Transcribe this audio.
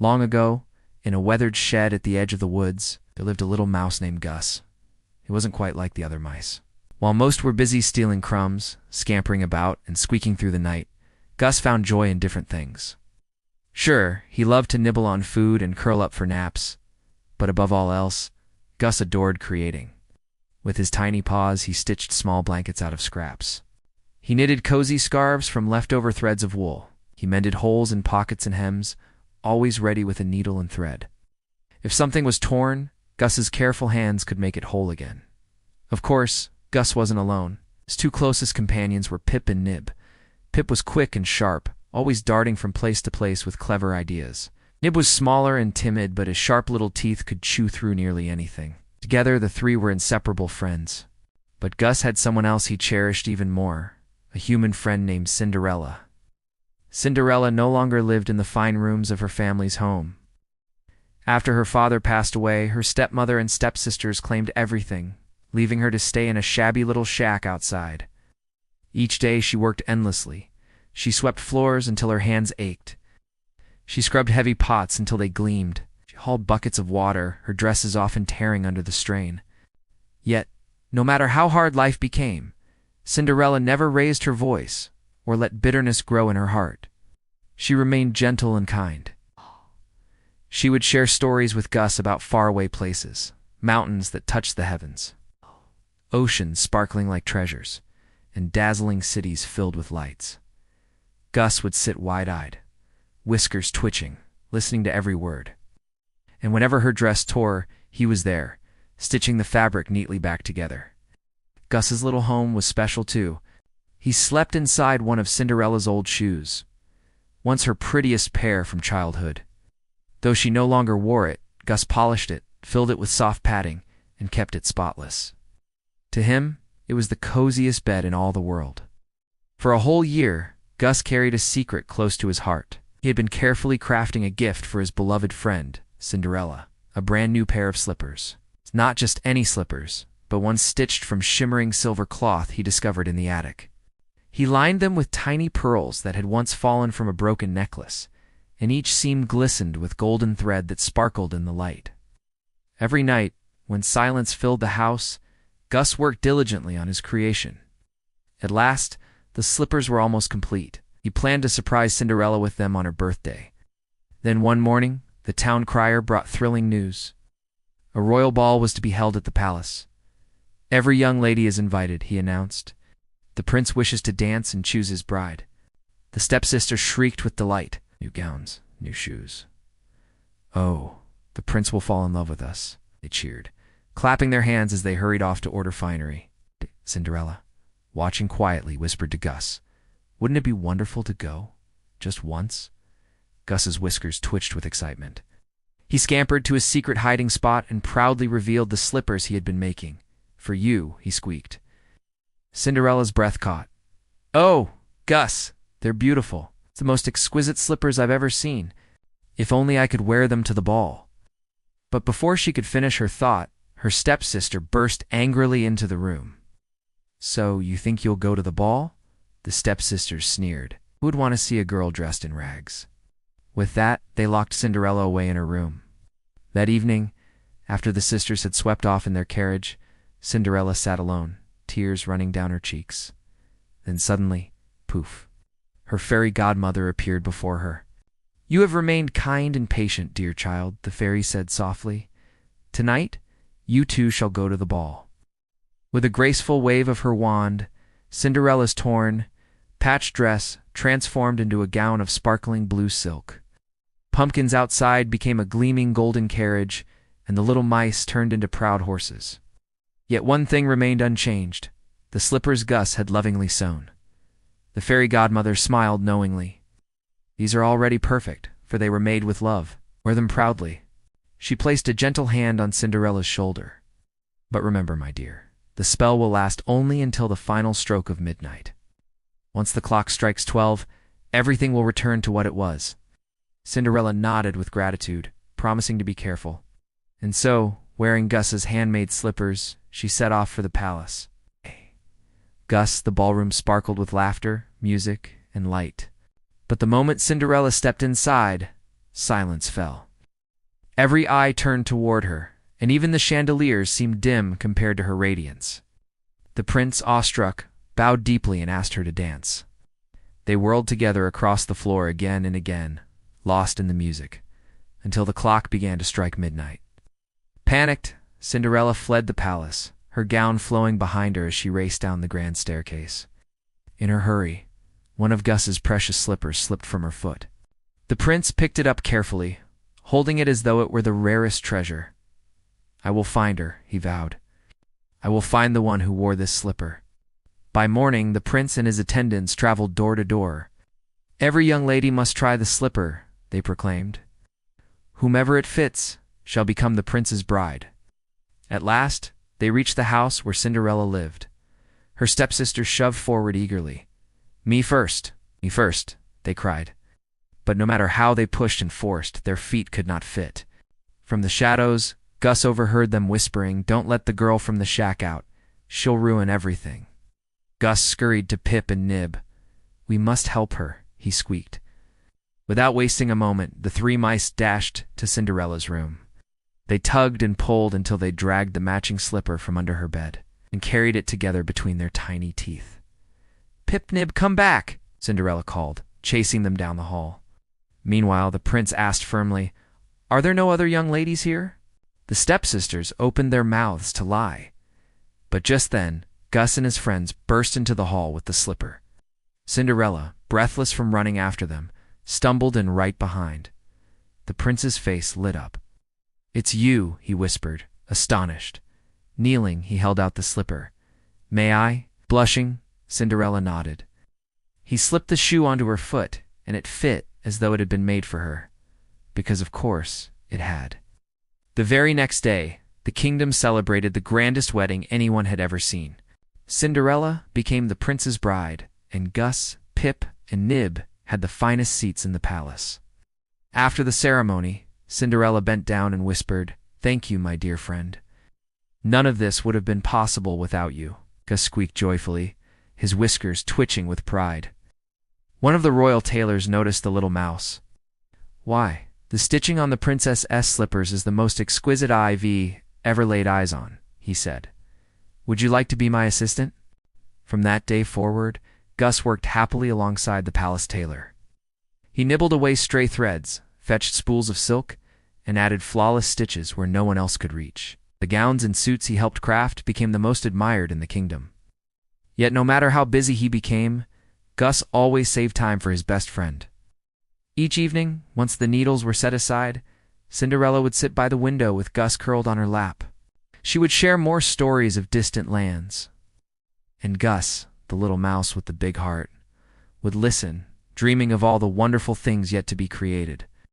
Long ago, in a weathered shed at the edge of the woods, there lived a little mouse named Gus. He wasn't quite like the other mice. While most were busy stealing crumbs, scampering about, and squeaking through the night, Gus found joy in different things. Sure, he loved to nibble on food and curl up for naps, but above all else, Gus adored creating. With his tiny paws, he stitched small blankets out of scraps. He knitted cozy scarves from leftover threads of wool. He mended holes in pockets and hems, always ready with a needle and thread. If something was torn, Gus's careful hands could make it whole again. Of course, Gus wasn't alone. His two closest companions were Pip and Nib. Pip was quick and sharp, always darting from place to place with clever ideas. Nib was smaller and timid, but his sharp little teeth could chew through nearly anything. Together, the three were inseparable friends. But Gus had someone else he cherished even more, a human friend named Cinderella. Cinderella no longer lived in the fine rooms of her family's home. After her father passed away, her stepmother and stepsisters claimed everything, leaving her to stay in a shabby little shack outside. Each day she worked endlessly. She swept floors until her hands ached. She scrubbed heavy pots until they gleamed. She hauled buckets of water, her dresses often tearing under the strain. Yet, no matter how hard life became, Cinderella never raised her voice or let bitterness grow in her heart. She remained gentle and kind. She would share stories with Gus about faraway places, mountains that touched the heavens, oceans sparkling like treasures, and dazzling cities filled with lights. Gus would sit wide-eyed, whiskers twitching, listening to every word. And whenever her dress tore, he was there, stitching the fabric neatly back together. Gus's little home was special too. He slept inside one of Cinderella's old shoes, once her prettiest pair from childhood. Though she no longer wore it, Gus polished it, filled it with soft padding, and kept it spotless. To him, it was the coziest bed in all the world. For a whole year, Gus carried a secret close to his heart. He had been carefully crafting a gift for his beloved friend, Cinderella, a brand new pair of slippers. Not just any slippers, but ones stitched from shimmering silver cloth he discovered in the attic. He lined them with tiny pearls that had once fallen from a broken necklace, and each seam glistened with golden thread that sparkled in the light. Every night, when silence filled the house, Gus worked diligently on his creation. At last, the slippers were almost complete. He planned to surprise Cinderella with them on her birthday. Then one morning, the town crier brought thrilling news. A royal ball was to be held at the palace. "Every young lady is invited," he announced. "The prince wishes to dance and choose his bride." The stepsisters shrieked with delight. New gowns, new shoes. "Oh, the prince will fall in love with us," they cheered, clapping their hands as they hurried off to order finery. Cinderella, watching quietly, whispered to Gus, "Wouldn't it be wonderful to go? Just once?" Gus's whiskers twitched with excitement. He scampered to his secret hiding spot and proudly revealed the slippers he had been making. "For you," he squeaked. Cinderella's breath caught. "Oh, Gus, they're beautiful. It's the most exquisite slippers I've ever seen. If only I could wear them to the ball." But before she could finish her thought, her stepsister burst angrily into the room. "So you think you'll go to the ball?" The stepsisters sneered. Who would want to see a girl dressed in rags? With that, they locked Cinderella away in her room. That evening, after the sisters had swept off in their carriage, Cinderella sat alone, tears running down her cheeks. Then suddenly, poof, her fairy godmother appeared before her. "You have remained kind and patient, dear child," the fairy said softly. "Tonight, you two shall go to the ball." With a graceful wave of her wand, Cinderella's torn, patched dress transformed into a gown of sparkling blue silk. Pumpkins outside became a gleaming golden carriage, and the little mice turned into proud horses. Yet one thing remained unchanged, the slippers Gus had lovingly sewn. The fairy godmother smiled knowingly. "These are already perfect, for they were made with love. Wear them proudly." She placed a gentle hand on Cinderella's shoulder. "But remember, my dear, the spell will last only until the final stroke of midnight. Once the clock strikes 12, everything will return to what it was." Cinderella nodded with gratitude, promising to be careful. And so, wearing Gus's handmade slippers, she set off for the palace. Gus, the ballroom sparkled with laughter, music, and light. But the moment Cinderella stepped inside, silence fell. Every eye turned toward her, and even the chandeliers seemed dim compared to her radiance. The prince, awestruck, bowed deeply and asked her to dance. They whirled together across the floor again and again, lost in the music, until the clock began to strike midnight. Panicked, Cinderella fled the palace, her gown flowing behind her as she raced down the grand staircase. In her hurry, one of Gus's precious slippers slipped from her foot. The prince picked it up carefully, holding it as though it were the rarest treasure. "I will find her," he vowed. "I will find the one who wore this slipper." By morning, the prince and his attendants traveled door to door. "Every young lady must try the slipper," they proclaimed. "Whomever it fits shall become the prince's bride." At last, they reached the house where Cinderella lived. Her stepsisters shoved forward eagerly. Me first, they cried. But no matter how they pushed and forced, their feet could not fit. From the shadows, Gus overheard them whispering, "Don't let the girl from the shack out. She'll ruin everything." Gus scurried to Pip and Nib. "We must help her," he squeaked. Without wasting a moment, the three mice dashed to Cinderella's room. They tugged and pulled until they dragged the matching slipper from under her bed and carried it together between their tiny teeth. "Pip, Nib, come back!" Cinderella called, chasing them down the hall. Meanwhile, the prince asked firmly, "Are there no other young ladies here?" The stepsisters opened their mouths to lie. But just then, Gus and his friends burst into the hall with the slipper. Cinderella, breathless from running after them, stumbled in right behind. The prince's face lit up. "It's you," he whispered, astonished. Kneeling, he held out the slipper. "May I?" Blushing, Cinderella nodded. He slipped the shoe onto her foot, and it fit as though it had been made for her, because of course it had. The very next day, the kingdom celebrated the grandest wedding anyone had ever seen. Cinderella became the prince's bride, and Gus, Pip, and Nib had the finest seats in the palace. After the ceremony, Cinderella bent down and whispered, "Thank you, my dear friend." "None of this would have been possible without you," Gus squeaked joyfully, his whiskers twitching with pride. One of the royal tailors noticed the little mouse. "Why, the stitching on the princess's slippers is the most exquisite I've ever laid eyes on," he said. "Would you like to be my assistant?" From that day forward, Gus worked happily alongside the palace tailor. He nibbled away stray threads, fetched spools of silk, and added flawless stitches where no one else could reach. The gowns and suits he helped craft became the most admired in the kingdom. Yet no matter how busy he became, Gus always saved time for his best friend. Each evening, once the needles were set aside, Cinderella would sit by the window with Gus curled on her lap. She would share more stories of distant lands. And Gus, the little mouse with the big heart, would listen, dreaming of all the wonderful things yet to be created.